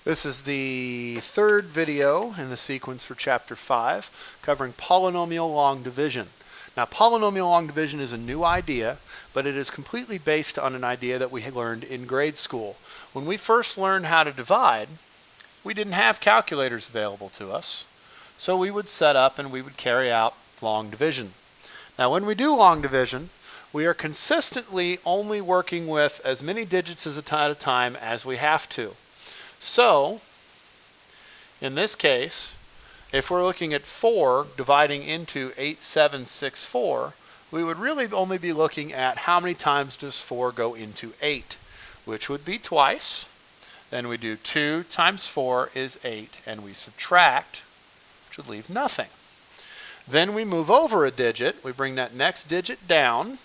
This is the third video in the sequence for Chapter 5, covering polynomial long division. Now, polynomial long division is a new idea, but it is completely based on an idea that we had learned in grade school. When we first learned how to divide, we didn't have calculators available to us, so we would set up and we would carry out long division. Now, when we do long division, we are consistently only working with as many digits at a time as we have to. So, in this case, if we're looking at 4 dividing into 8764, we would really only be looking at how many times does 4 go into 8, which would be twice. Then we do 2 times 4 is 8, and we subtract, which would leave nothing. Then we move over a digit, we bring that next digit down,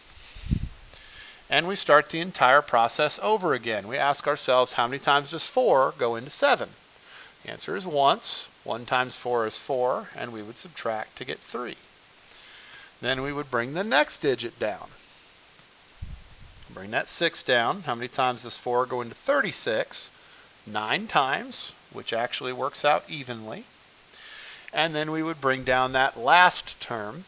and we start the entire process over again. We ask ourselves, how many times does 4 go into 7? The answer is once. 1 times 4 is 4, and we would subtract to get 3. Then we would bring the next digit down. Bring that 6 down. How many times does 4 go into 36? 9 times, which actually works out evenly. And then we would bring down that last term.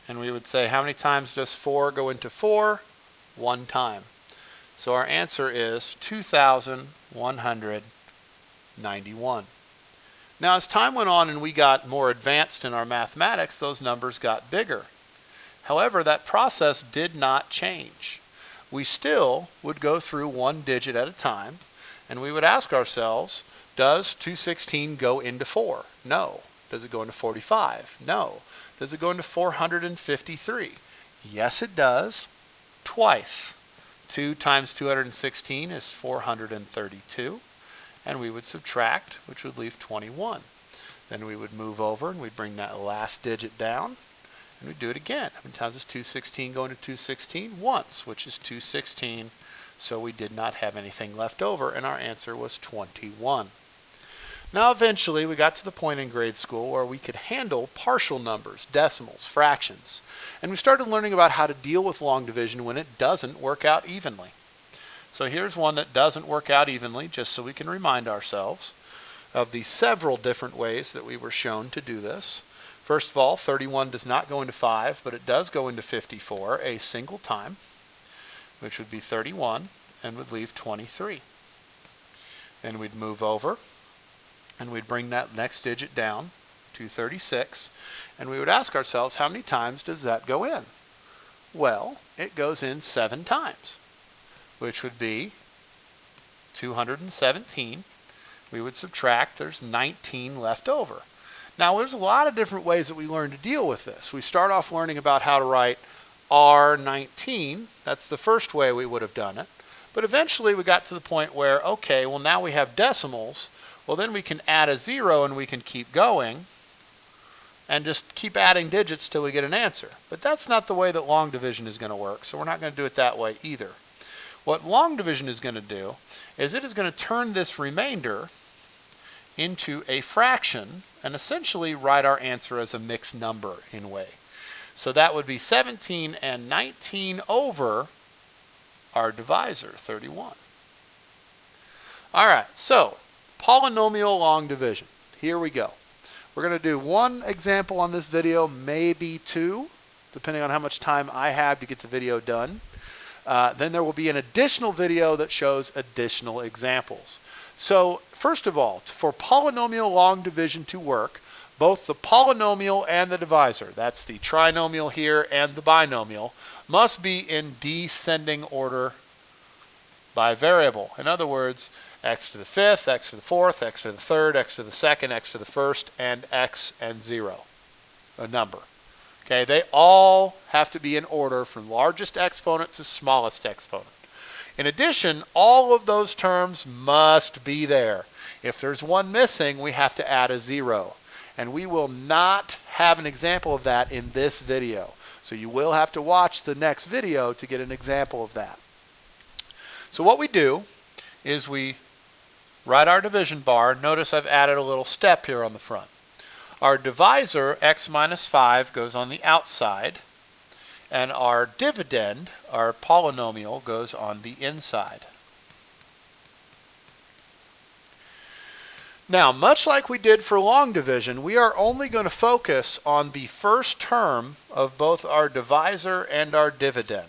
And we would say, how many times does 4 go into 4? 1 time. So our answer is 2,191. Now, as time went on and we got more advanced in our mathematics, those numbers got bigger. However, that process did not change. We still would go through one digit at a time, and we would ask ourselves, does 216 go into 4? No. Does it go into 45? No. Does it go into 453? Yes, it does. Twice. 2 times 216 is 432. And we would subtract, which would leave 21. Then we would move over and we'd bring that last digit down. And we'd do it again. How many times does 216 go into 216? Once, which is 216. So we did not have anything left over, and our answer was 21. Now eventually we got to the point in grade school where we could handle partial numbers, decimals, fractions. And we started learning about how to deal with long division when it doesn't work out evenly. So here's one that doesn't work out evenly, just so we can remind ourselves of the several different ways that we were shown to do this. First of all, 31 does not go into 5, but it does go into 54 a single time, which would be 31, and would leave 23. Then we'd move over, and we'd bring that next digit down to 36, and we would ask ourselves, how many times does that go in? Well, it goes in 7 times, which would be 217. We would subtract, there's 19 left over. Now, there's a lot of different ways that we learn to deal with this. We start off learning about how to write R19. That's the first way we would have done it. But eventually we got to the point where, okay, well now we have decimals. Well, then we can add a 0 and we can keep going and just keep adding digits till we get an answer. But that's not the way that long division is going to work, so we're not going to do it that way either. What long division is going to do is it is going to turn this remainder into a fraction and essentially write our answer as a mixed number in a way. So that would be 17 and 19 over our divisor, 31. All right, so polynomial long division. Here we go. We're going to do one example on this video, maybe 2, depending on how much time I have to get the video done. Then there will be an additional video that shows additional examples. So first of all, for polynomial long division to work, both the polynomial and the divisor, that's the trinomial here and the binomial, must be in descending order by variable. In other words, x to the 5th, x to the 4th, x to the 3rd, x to the 2nd, x to the 1st, and x and 0, a number. Okay, they all have to be in order from largest exponent to smallest exponent. In addition, all of those terms must be there. If there's one missing, we have to add a 0. And we will not have an example of that in this video. So you will have to watch the next video to get an example of that. So what we do is we write our division bar. Notice I've added a little step here on the front. Our divisor, x minus 5, goes on the outside. And our dividend, our polynomial, goes on the inside. Now, much like we did for long division, we are only going to focus on the first term of both our divisor and our dividend.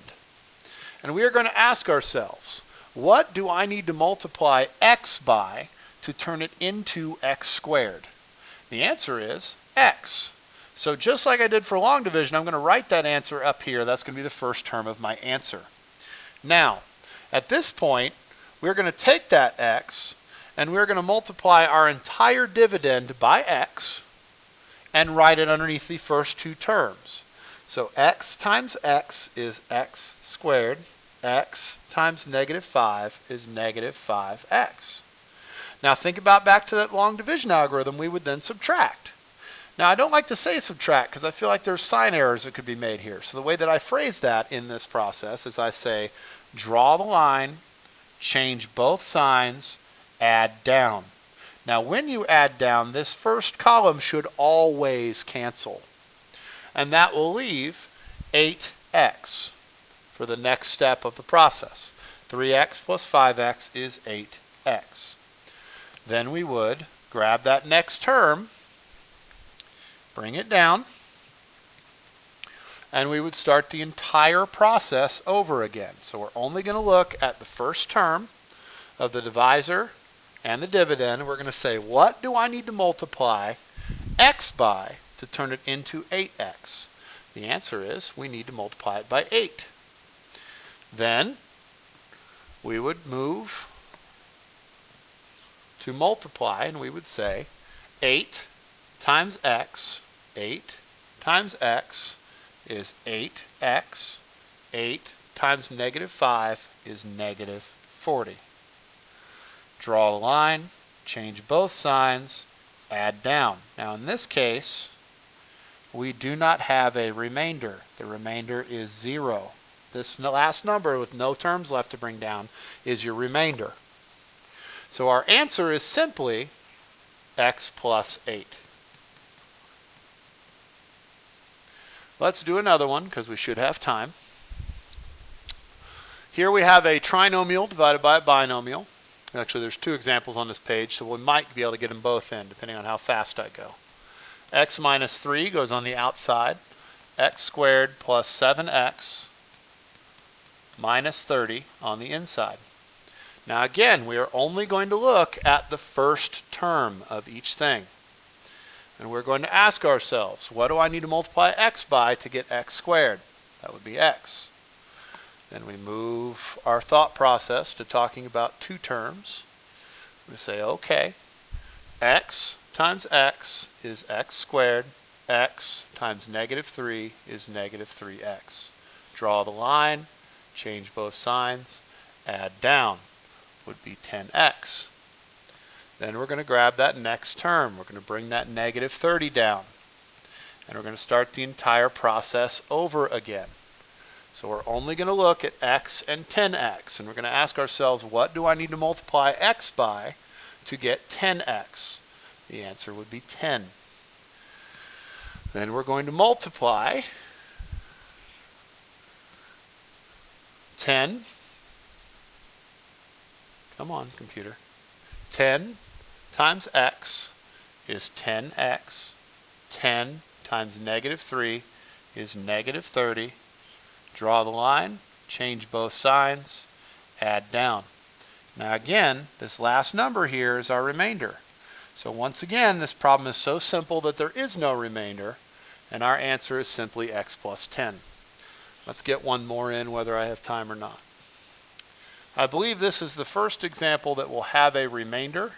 And we are going to ask ourselves, what do I need to multiply x by to turn it into x squared? The answer is x. So just like I did for long division, I'm going to write that answer up here. That's going to be the first term of my answer. Now, at this point, we're going to take that x and we're going to multiply our entire dividend by x and write it underneath the first two terms. So x times x is x squared. X times -5 is -5x. Now think about back to that long division algorithm, we would then subtract. Now I don't like to say subtract because I feel like there's sign errors that could be made here. So the way that I phrase that in this process is I say draw the line, change both signs, add down. Now when you add down, this first column should always cancel. And that will leave 8x for the next step of the process. 3x plus 5x is 8x. Then we would grab that next term, bring it down, and we would start the entire process over again. So we're only going to look at the first term of the divisor and the dividend. We're going to say, what do I need to multiply x by to turn it into 8x? The answer is we need to multiply it by 8. Then we would move to multiply, and we would say 8 times x, 8 times x is 8x. 8 times -5 is -40. Draw the line, change both signs, add down. Now in this case, we do not have a remainder. The remainder is 0. This last number with no terms left to bring down is your remainder. So our answer is simply x plus 8. Let's do another one because we should have time. Here we have a trinomial divided by a binomial. Actually, there's two examples on this page, so we might be able to get them both in depending on how fast I go. X minus 3 goes on the outside. X squared plus 7x minus 30 on the inside. Now again, we are only going to look at the first term of each thing. And we're going to ask ourselves, what do I need to multiply x by to get x squared? That would be x. Then we move our thought process to talking about two terms. We say, okay, x times x is x squared. X times -3 is -3x. Draw the line, change both signs, add down, would be 10x. Then we're going to grab that next term. We're going to bring that -30 down. And we're going to start the entire process over again. So we're only going to look at x and 10x. And we're going to ask ourselves, what do I need to multiply x by to get 10x? The answer would be 10. Then we're going to multiply 10. Come on, computer. 10 times x is 10x. 10 times -3 is -30. Draw the line, change both signs, add down. Now again, this last number here is our remainder. So once again, this problem is so simple that there is no remainder, and our answer is simply x plus 10. Let's get one more in whether I have time or not. I believe this is the first example that will have a remainder,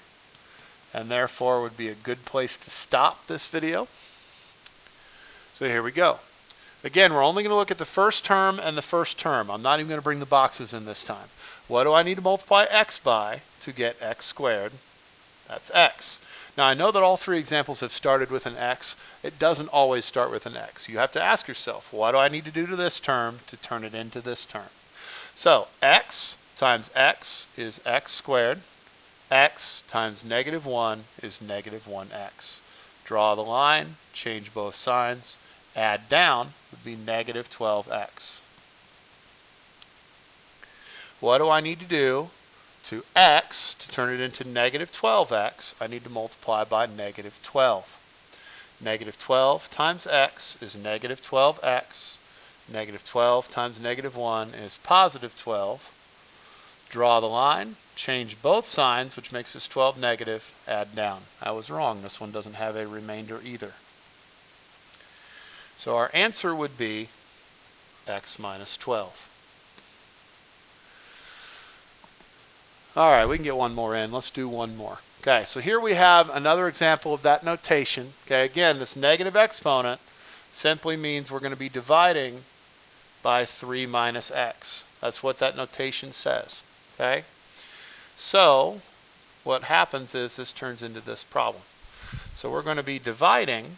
and therefore would be a good place to stop this video. So here we go. Again, we're only going to look at the first term and the first term. I'm not even going to bring the boxes in this time. What do I need to multiply x by to get x squared? That's x. Now I know that all three examples have started with an x. It doesn't always start with an x. You have to ask yourself, what do I need to do to this term to turn it into this term? So x times x is x squared. X times -1 is -1x. Draw the line, change both signs, add down would be -12x. What do I need to do to x, to turn it into negative 12x, I need to multiply by negative 12. Negative 12 times x is negative 12x. Negative 12 times negative 1 is positive 12. Draw the line, change both signs, which makes this 12 negative, add down. I was wrong. This one doesn't have a remainder either. So our answer would be x minus 12. All right, we can get one more in. Let's do one more. Okay, so here we have another example of that notation. Okay, again, this negative exponent simply means we're going to be dividing by 3 minus x. That's what that notation says. Okay, so what happens is this turns into this problem. So we're going to be dividing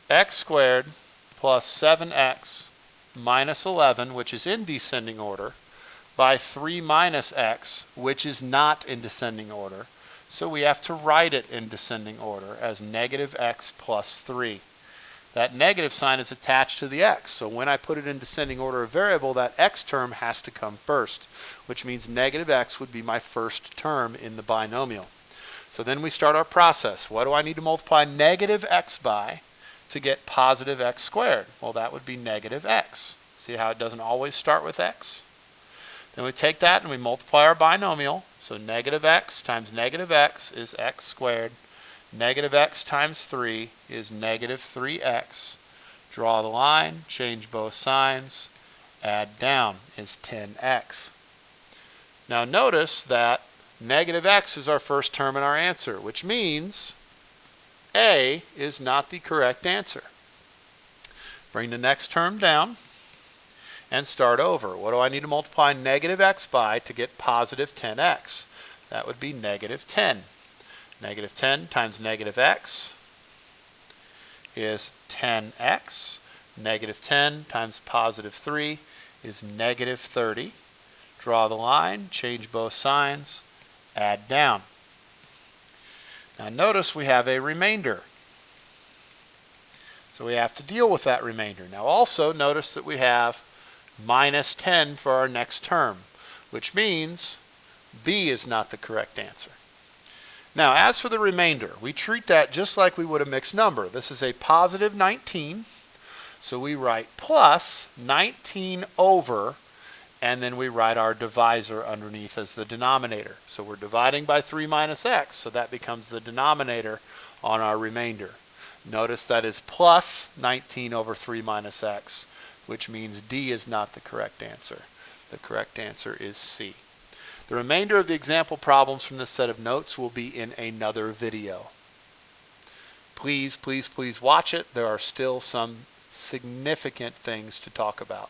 x squared plus 7x minus 11, which is in descending order, by 3 minus x, which is not in descending order. So we have to write it in descending order as negative x plus 3. That negative sign is attached to the x. So when I put it in descending order of variable, that x term has to come first, which means negative x would be my first term in the binomial. So then we start our process. What do I need to multiply negative x by to get positive x squared? Well, that would be negative x. See how it doesn't always start with x? Then we take that and we multiply our binomial. So negative x times negative x is x squared. Negative x times 3 is negative 3x. Draw the line, change both signs, add down is 10x. Now notice that negative x is our first term in our answer, which means A is not the correct answer. Bring the next term down and start over. What do I need to multiply negative x by to get positive 10x? That would be negative 10. Negative 10 times negative x is 10x. Negative 10 times positive 3 is negative 30. Draw the line, change both signs, add down. Now notice we have a remainder. So we have to deal with that remainder. Now also notice that we have minus 10 for our next term, which means B is not the correct answer. Now, as for the remainder, we treat that just like we would a mixed number. This is a positive 19, so we write plus 19 over, and then we write our divisor underneath as the denominator. So we're dividing by 3 minus x, so that becomes the denominator on our remainder. Notice that is plus 19 over 3 minus x, which means D is not the correct answer. The correct answer is C. The remainder of the example problems from this set of notes will be in another video. Please, please, please watch it. There are still some significant things to talk about.